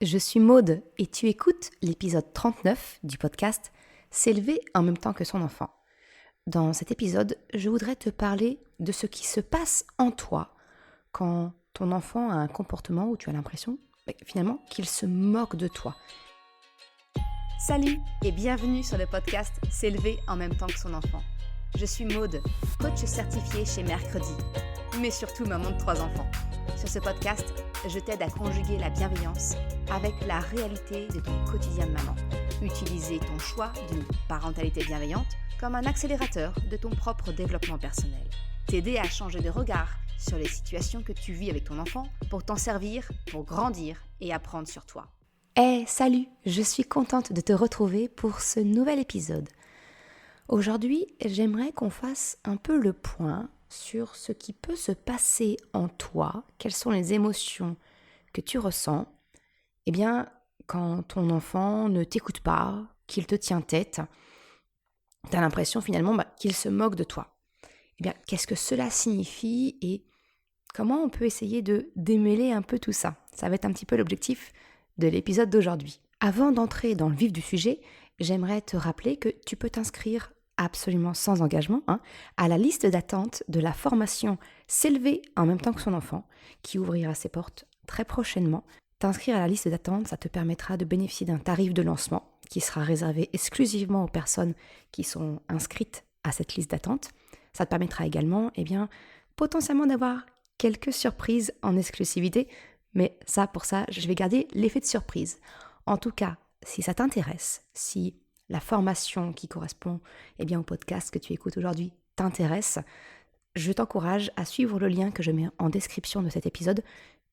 je suis Maude et tu écoutes l'épisode 39 du podcast S'élever en même temps que son enfant. Dans cet épisode, je voudrais te parler de ce qui se passe en toi quand ton enfant a un comportement où tu as l'impression finalement qu'il se moque de toi. Salut et bienvenue sur le podcast S'élever en même temps que son enfant. Je suis Maude, coach certifiée chez Mercredi, mais surtout maman de 3 enfants. Sur ce podcast, je t'aide à conjuguer la bienveillance avec la réalité de ton quotidien de maman. Utiliser ton choix d'une parentalité bienveillante comme un accélérateur de ton propre développement personnel. T'aider à changer de regard sur les situations que tu vis avec ton enfant pour t'en servir, pour grandir et apprendre sur toi. Salut, je suis contente de te retrouver pour ce nouvel épisode. Aujourd'hui, j'aimerais qu'on fasse un peu le point sur ce qui peut se passer en toi, quelles sont les émotions que tu ressens, quand ton enfant ne t'écoute pas, qu'il te tient tête, tu as l'impression finalement qu'il se moque de toi. Qu'est-ce que cela signifie et comment on peut essayer de démêler un peu tout ça? Ça va être un petit peu l'objectif de l'épisode d'aujourd'hui. Avant d'entrer dans le vif du sujet, j'aimerais te rappeler que tu peux t'inscrire absolument sans engagement, à la liste d'attente de la formation S'élever en même temps que son enfant, qui ouvrira ses portes très prochainement. T'inscrire à la liste d'attente, ça te permettra de bénéficier d'un tarif de lancement qui sera réservé exclusivement aux personnes qui sont inscrites à cette liste d'attente. Ça te permettra également, potentiellement d'avoir quelques surprises en exclusivité, mais pour ça, je vais garder l'effet de surprise. En tout cas, si ça t'intéresse, si la formation qui correspond au podcast que tu écoutes aujourd'hui t'intéresse, je t'encourage à suivre le lien que je mets en description de cet épisode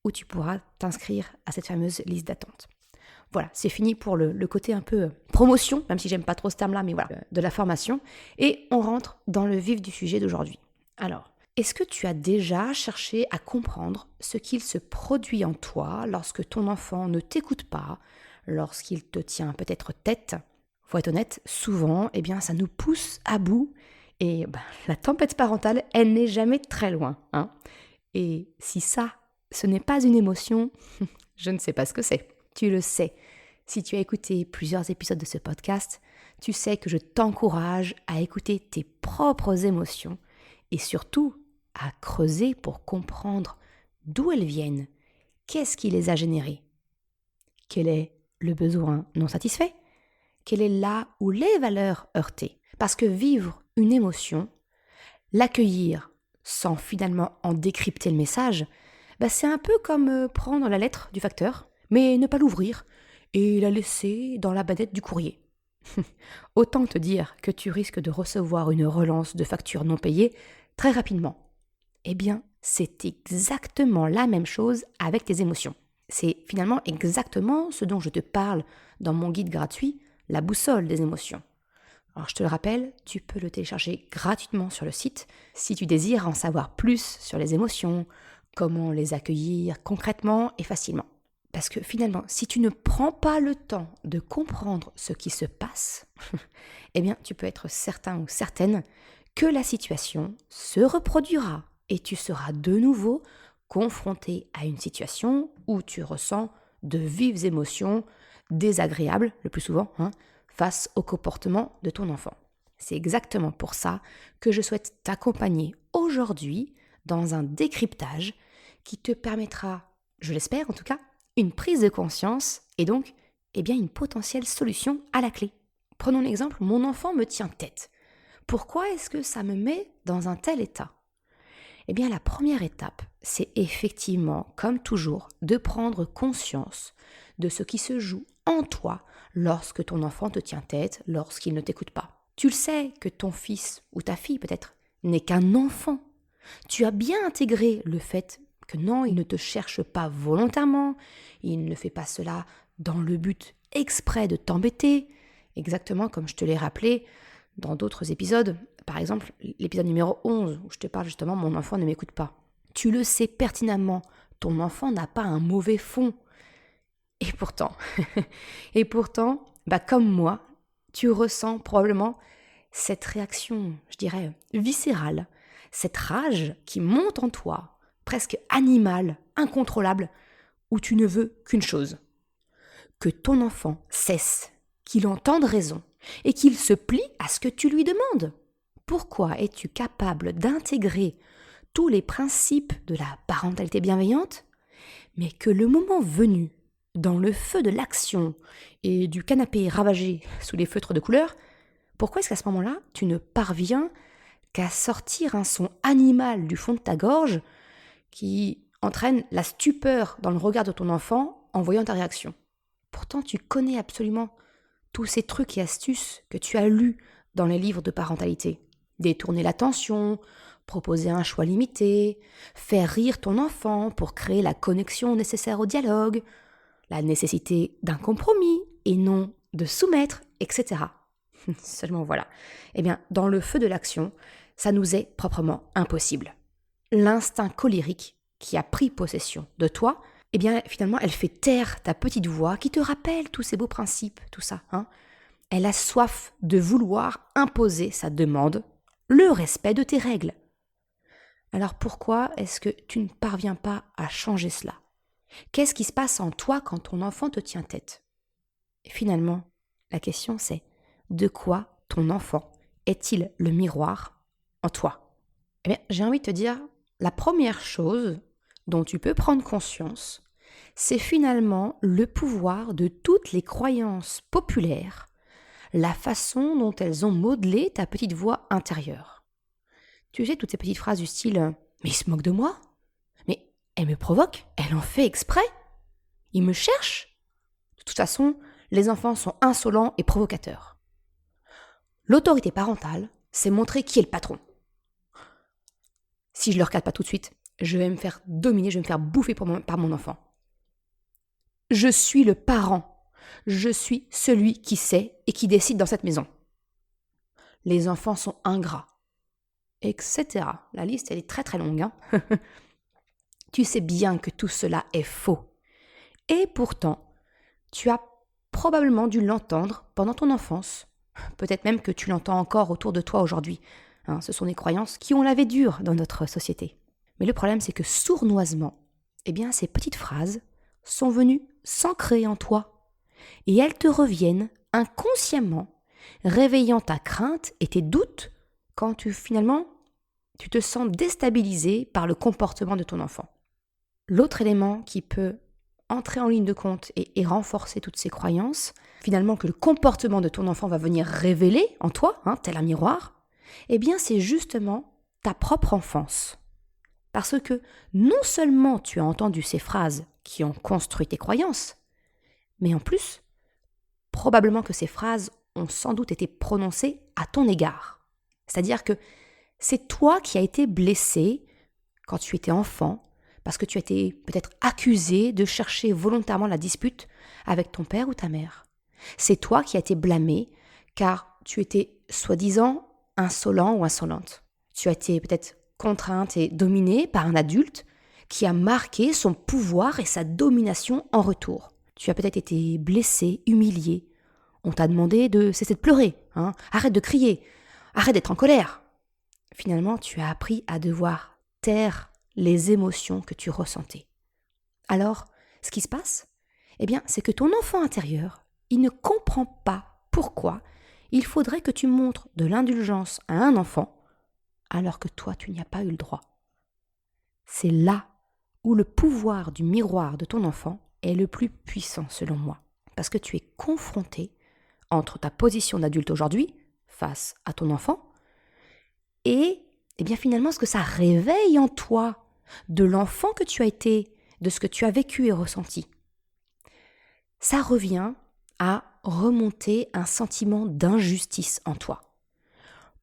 où tu pourras t'inscrire à cette fameuse liste d'attente. Voilà, c'est fini pour le côté un peu promotion, même si j'aime pas trop ce terme-là, mais voilà, de la formation. Et on rentre dans le vif du sujet d'aujourd'hui. Alors, est-ce que tu as déjà cherché à comprendre ce qu'il se produit en toi lorsque ton enfant ne t'écoute pas, lorsqu'il te tient peut-être tête? Faut être honnête, souvent, ça nous pousse à bout et la tempête parentale, elle n'est jamais très loin. Et si ça, ce n'est pas une émotion, je ne sais pas ce que c'est. Tu le sais. Si tu as écouté plusieurs épisodes de ce podcast, tu sais que je t'encourage à écouter tes propres émotions et surtout à creuser pour comprendre d'où elles viennent, qu'est-ce qui les a générées, quel est le besoin non satisfait, quelle est là où les valeurs heurtées. Parce que vivre une émotion, l'accueillir sans finalement en décrypter le message, c'est un peu comme prendre la lettre du facteur, mais ne pas l'ouvrir et la laisser dans la banette du courrier. Autant te dire que tu risques de recevoir une relance de facture non payée très rapidement. C'est exactement la même chose avec tes émotions. C'est finalement exactement ce dont je te parle dans mon guide gratuit, la boussole des émotions. Alors je te le rappelle, tu peux le télécharger gratuitement sur le site si tu désires en savoir plus sur les émotions, comment les accueillir concrètement et facilement. Parce que finalement, si tu ne prends pas le temps de comprendre ce qui se passe, tu peux être certain ou certaine que la situation se reproduira et tu seras de nouveau confronté à une situation où tu ressens de vives émotions désagréables, le plus souvent, face au comportement de ton enfant. C'est exactement pour ça que je souhaite t'accompagner aujourd'hui dans un décryptage qui te permettra, je l'espère en tout cas, une prise de conscience et donc une potentielle solution à la clé. Prenons l'exemple, mon enfant me tient tête. Pourquoi est-ce que ça me met dans un tel état ? La première étape, c'est effectivement, comme toujours, de prendre conscience de ce qui se joue en toi lorsque ton enfant te tient tête, lorsqu'il ne t'écoute pas. Tu le sais que ton fils ou ta fille peut-être n'est qu'un enfant. Tu as bien intégré le fait que non, il ne te cherche pas volontairement, il ne fait pas cela dans le but exprès de t'embêter, exactement comme je te l'ai rappelé dans d'autres épisodes. Par exemple, l'épisode numéro 11, où je te parle justement « Mon enfant ne m'écoute pas ». Tu le sais pertinemment, ton enfant n'a pas un mauvais fond. Et pourtant, comme moi, tu ressens probablement cette réaction, je dirais, viscérale, cette rage qui monte en toi, presque animale, incontrôlable, où tu ne veux qu'une chose. que ton enfant cesse, qu'il entende raison et qu'il se plie à ce que tu lui demandes? Pourquoi es-tu capable d'intégrer tous les principes de la parentalité bienveillante, mais que le moment venu, dans le feu de l'action et du canapé ravagé sous les feutres de couleur, pourquoi est-ce qu'à ce moment-là, tu ne parviens qu'à sortir un son animal du fond de ta gorge qui entraîne la stupeur dans le regard de ton enfant en voyant ta réaction? Pourtant, tu connais absolument tous ces trucs et astuces que tu as lus dans les livres de parentalité. Détourner l'attention, proposer un choix limité, faire rire ton enfant pour créer la connexion nécessaire au dialogue, la nécessité d'un compromis et non de soumettre, etc. Seulement voilà. Eh bien, dans le feu de l'action, ça nous est proprement impossible. L'instinct colérique qui a pris possession de toi, eh bien, finalement, elle fait taire ta petite voix qui te rappelle tous ces beaux principes, tout ça. Elle a soif de vouloir imposer sa demande, le respect de tes règles. Alors pourquoi est-ce que tu ne parviens pas à changer cela? Qu'est-ce qui se passe en toi quand ton enfant te tient tête? Et finalement, la question c'est, de quoi ton enfant est-il le miroir en toi? Eh bien, j'ai envie de te dire, la première chose dont tu peux prendre conscience, c'est finalement le pouvoir de toutes les croyances populaires, la façon dont elles ont modelé ta petite voix intérieure. Tu sais, toutes ces petites phrases du style « Mais il se moque de moi ? Mais elle me provoque, elle en fait exprès ? Il me cherche ?» De toute façon, les enfants sont insolents et provocateurs. L'autorité parentale, c'est montrer qui est le patron. Si je ne le recadre pas tout de suite, je vais me faire dominer, je vais me faire bouffer par mon enfant. Je suis le parent. Je suis celui qui sait et qui décide dans cette maison. Les enfants sont ingrats, etc. La liste, elle est très très longue. Tu sais bien que tout cela est faux. Et pourtant, tu as probablement dû l'entendre pendant ton enfance. Peut-être même que tu l'entends encore autour de toi aujourd'hui. Ce sont des croyances qui ont la vie dure dans notre société. Mais le problème, c'est que sournoisement, eh bien, ces petites phrases sont venues s'ancrer en toi. Et elles te reviennent inconsciemment, réveillant ta crainte et tes doutes quand tu te sens déstabilisé par le comportement de ton enfant. L'autre élément qui peut entrer en ligne de compte et renforcer toutes ces croyances, finalement que le comportement de ton enfant va venir révéler en toi, tel un miroir, eh bien c'est justement ta propre enfance. Parce que non seulement tu as entendu ces phrases qui ont construit tes croyances, mais en plus, probablement que ces phrases ont sans doute été prononcées à ton égard. C'est-à-dire que c'est toi qui as été blessé quand tu étais enfant, parce que tu as été peut-être accusé de chercher volontairement la dispute avec ton père ou ta mère. C'est toi qui as été blâmé car tu étais soi-disant insolent ou insolente. Tu as été peut-être contrainte et dominée par un adulte qui a marqué son pouvoir et sa domination en retour. Tu as peut-être été blessé, humilié. On t'a demandé de cesser de pleurer, arrête de crier, arrête d'être en colère. Finalement, tu as appris à devoir taire les émotions que tu ressentais. Alors, ce qui se passe, eh bien, c'est que ton enfant intérieur, il ne comprend pas pourquoi il faudrait que tu montres de l'indulgence à un enfant alors que toi, tu n'y as pas eu le droit. C'est là où le pouvoir du miroir de ton enfant est le plus puissant selon moi, parce que tu es confronté entre ta position d'adulte aujourd'hui face à ton enfant et bien finalement ce que ça réveille en toi de l'enfant que tu as été, de ce que tu as vécu et ressenti. Ça revient à remonter un sentiment d'injustice en toi.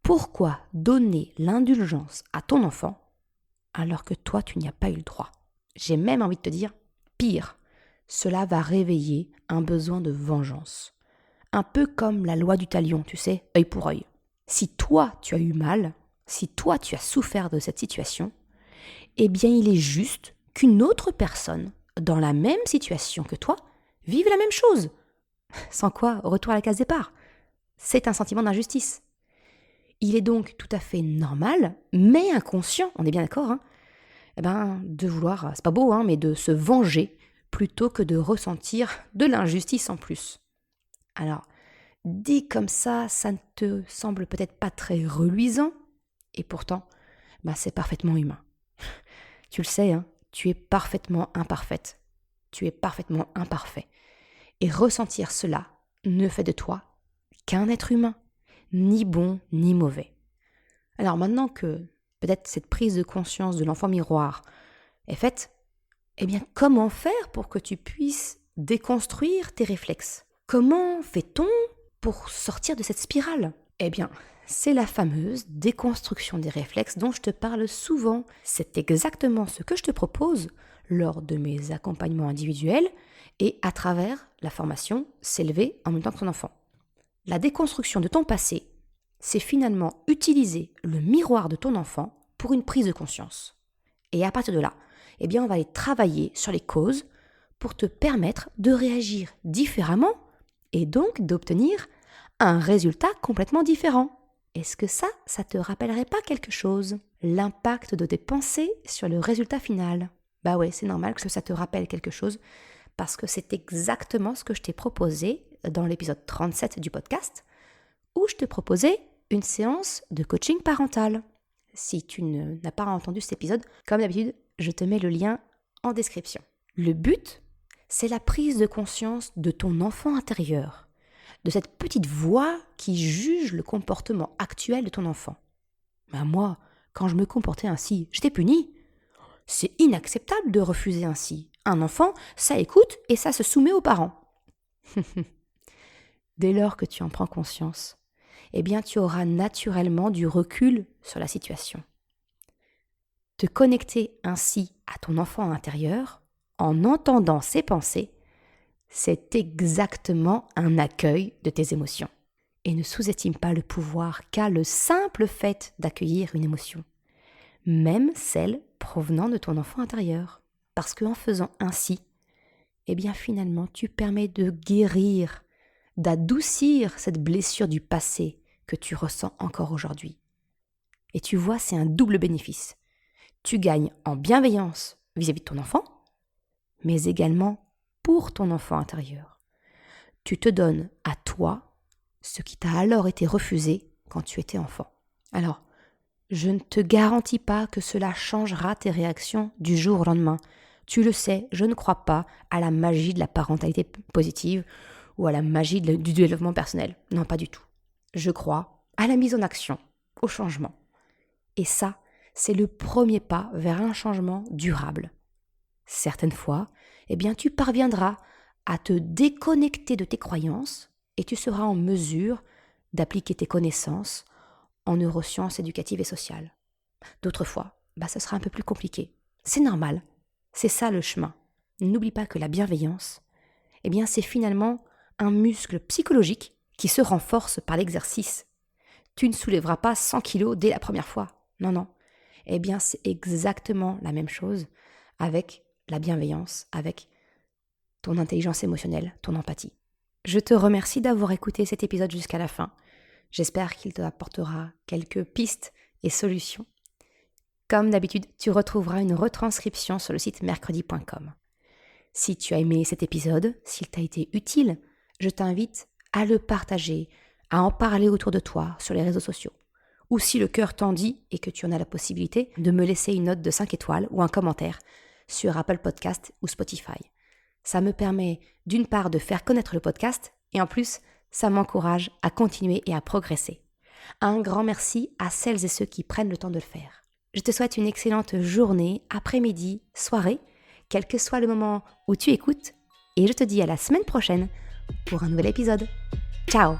Pourquoi donner l'indulgence à ton enfant alors que toi, tu n'y as pas eu le droit? J'ai même envie de te dire, pire, cela va réveiller un besoin de vengeance. Un peu comme la loi du talion, tu sais, œil pour œil. Si toi, tu as eu mal, si toi, tu as souffert de cette situation, eh bien, il est juste qu'une autre personne, dans la même situation que toi, vive la même chose. Sans quoi, retour à la case départ. C'est un sentiment d'injustice. Il est donc tout à fait normal, mais inconscient, on est bien d'accord, de vouloir, c'est pas beau, mais de se venger plutôt que de ressentir de l'injustice en plus. Alors, dit comme ça ne te semble peut-être pas très reluisant, et pourtant, c'est parfaitement humain. Tu le sais, tu es parfaitement imparfaite. Tu es parfaitement imparfait. Et ressentir cela ne fait de toi qu'un être humain, ni bon ni mauvais. Alors maintenant que peut-être cette prise de conscience de l'enfant miroir est faite, comment faire pour que tu puisses déconstruire tes réflexes ? Comment fait-on pour sortir de cette spirale ? C'est la fameuse déconstruction des réflexes dont je te parle souvent. C'est exactement ce que je te propose lors de mes accompagnements individuels et à travers la formation S'élever en même temps que ton enfant. La déconstruction de ton passé, c'est finalement utiliser le miroir de ton enfant pour une prise de conscience. Et à partir de là, on va aller travailler sur les causes pour te permettre de réagir différemment et donc d'obtenir un résultat complètement différent. Est-ce que ça te rappellerait pas quelque chose ? L'impact de tes pensées sur le résultat final. Ouais, c'est normal que ça te rappelle quelque chose parce que c'est exactement ce que je t'ai proposé dans l'épisode 37 du podcast où je te proposais une séance de coaching parental. Si tu n'as pas entendu cet épisode, comme d'habitude, je te mets le lien en description. Le but, c'est la prise de conscience de ton enfant intérieur, de cette petite voix qui juge le comportement actuel de ton enfant. Moi, quand je me comportais ainsi, j'étais punie. C'est inacceptable de refuser ainsi. Un enfant, ça écoute et ça se soumet aux parents. Dès lors que tu en prends conscience, tu auras naturellement du recul sur la situation. Te connecter ainsi à ton enfant intérieur, en entendant ses pensées, c'est exactement un accueil de tes émotions. Et ne sous-estime pas le pouvoir qu'a le simple fait d'accueillir une émotion, même celle provenant de ton enfant intérieur. Parce qu'en faisant ainsi, finalement, tu permets de guérir, d'adoucir cette blessure du passé que tu ressens encore aujourd'hui. Et tu vois, c'est un double bénéfice. Tu gagnes en bienveillance vis-à-vis de ton enfant, mais également pour ton enfant intérieur. Tu te donnes à toi ce qui t'a alors été refusé quand tu étais enfant. Alors, je ne te garantis pas que cela changera tes réactions du jour au lendemain. Tu le sais, je ne crois pas à la magie de la parentalité positive ou à la magie du développement personnel. Non, pas du tout. Je crois à la mise en action, au changement. Et ça, c'est le premier pas vers un changement durable. Certaines fois, tu parviendras à te déconnecter de tes croyances et tu seras en mesure d'appliquer tes connaissances en neurosciences éducatives et sociales. D'autres fois, ça sera un peu plus compliqué. C'est normal, c'est ça le chemin. N'oublie pas que la bienveillance, c'est finalement un muscle psychologique qui se renforce par l'exercice. Tu ne soulèveras pas 100 kilos dès la première fois. Non. C'est exactement la même chose avec la bienveillance, avec ton intelligence émotionnelle, ton empathie. Je te remercie d'avoir écouté cet épisode jusqu'à la fin. J'espère qu'il te apportera quelques pistes et solutions. Comme d'habitude, tu retrouveras une retranscription sur le site mercredi.com. Si tu as aimé cet épisode, s'il t'a été utile, je t'invite à le partager, à en parler autour de toi sur les réseaux sociaux. Ou si le cœur t'en dit et que tu en as la possibilité, de me laisser une note de 5 étoiles ou un commentaire sur Apple Podcast ou Spotify. Ça me permet d'une part de faire connaître le podcast et en plus, ça m'encourage à continuer et à progresser. Un grand merci à celles et ceux qui prennent le temps de le faire. Je te souhaite une excellente journée, après-midi, soirée, quel que soit le moment où tu écoutes, et je te dis à la semaine prochaine pour un nouvel épisode. Ciao!